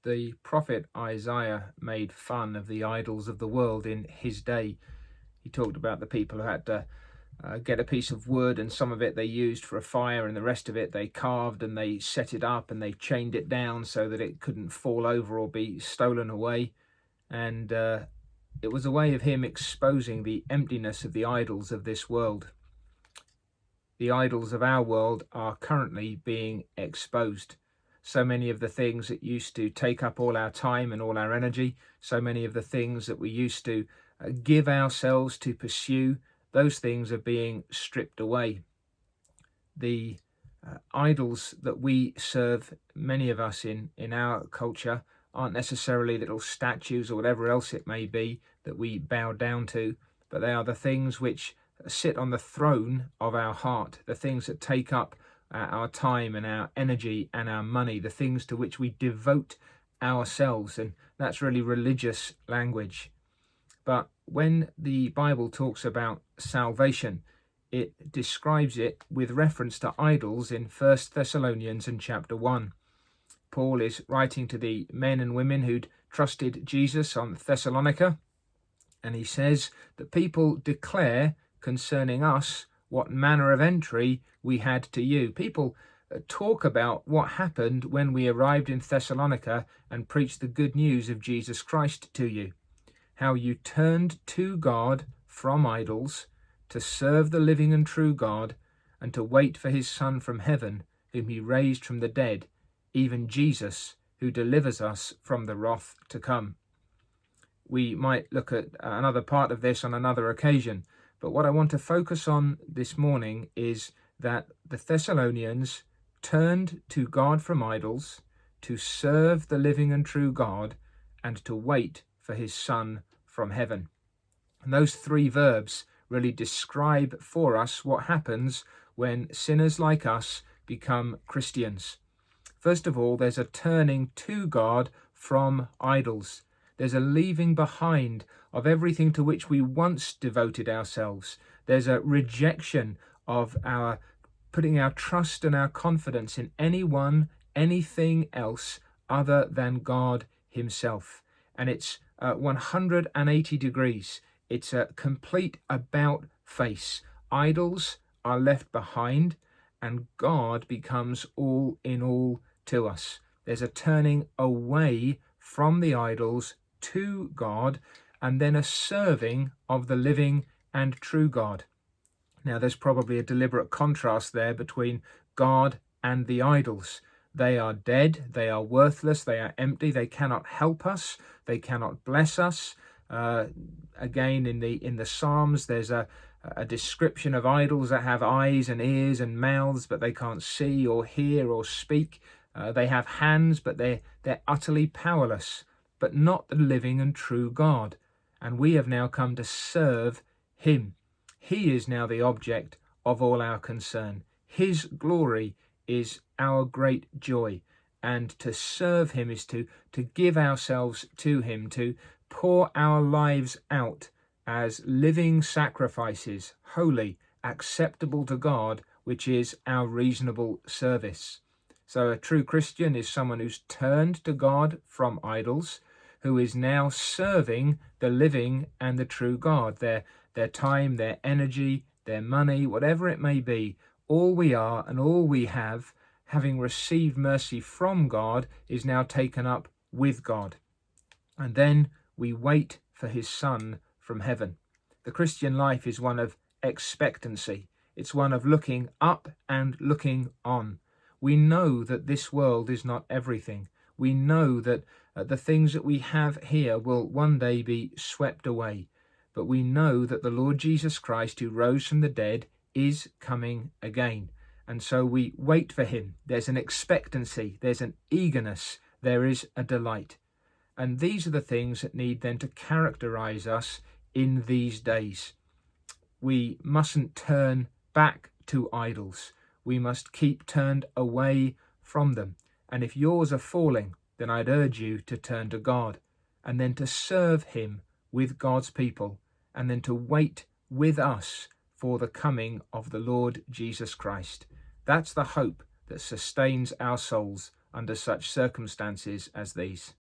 The prophet Isaiah made fun of the idols of the world in his day. He talked about the people who had to get a piece of wood, and some of it they used for a fire, and the rest of it they carved and they set it up and they chained it down so that it couldn't fall over or be stolen away. And it was a way of him exposing the emptiness of the idols of this world. The idols of our world are currently being exposed. So many of the things that used to take up all our time and all our energy, so many of the things that we used to give ourselves to pursue, those things are being stripped away. The idols that we serve, many of us in our culture, aren't necessarily little statues or whatever else it may be that we bow down to, but they are the things which sit on the throne of our heart, the things that take up our time and our energy and our money, the things to which we devote ourselves. And that's really religious language. But when the Bible talks about salvation, it describes it with reference to idols in 1 Thessalonians and chapter 1. Paul is writing to the men and women who'd trusted Jesus on Thessalonica, and he says that people declare concerning us what manner of entry we had to you. People talk about what happened when we arrived in Thessalonica and preached the good news of Jesus Christ to you. How you turned to God from idols to serve the living and true God and to wait for his Son from heaven, whom he raised from the dead, even Jesus, who delivers us from the wrath to come. We might look at another part of this on another occasion, but what I want to focus on this morning is that the Thessalonians turned to God from idols, to serve the living and true God, and to wait for his Son from heaven. And those three verbs really describe for us what happens when sinners like us become Christians. First of all, there's a turning to God from idols. There's a leaving behind of everything to which we once devoted ourselves. There's a rejection of our putting our trust and our confidence in anyone, anything else other than God himself. And it's 180 degrees. It's a complete about face. Idols are left behind and God becomes all in all to us. There's a turning away from the idols to God, and then a serving of the living and true God. Now, there's probably a deliberate contrast there between God and the idols. They are dead, they are worthless, they are empty, they cannot help us, they cannot bless us. Again, in the Psalms, there's a description of idols that have eyes and ears and mouths, but they can't see or hear or speak. They have hands, but they're utterly powerless, but not the living and true God. And we have now come to serve him. He is now the object of all our concern. His glory is our great joy. And to serve him is to give ourselves to him, to pour our lives out as living sacrifices, holy, acceptable to God, which is our reasonable service. So a true Christian is someone who's turned to God from idols, who is now serving the living and the true God. Their time, their energy, their money, whatever it may be, all we are and all we have, having received mercy from God, is now taken up with God. And then we wait for his Son from heaven. The Christian life is one of expectancy. It's one of looking up and looking on. We know that this world is not everything. We know that the things that we have here will one day be swept away. But we know that the Lord Jesus Christ, who rose from the dead, is coming again. And so we wait for him. There's an expectancy, there's an eagerness, there is a delight. And these are the things that need then to characterize us in these days. We mustn't turn back to idols. We must keep turned away from them. And if yours are falling, then I'd urge you to turn to God, and then to serve him with God's people, and then to wait with us for the coming of the Lord Jesus Christ. That's the hope that sustains our souls under such circumstances as these.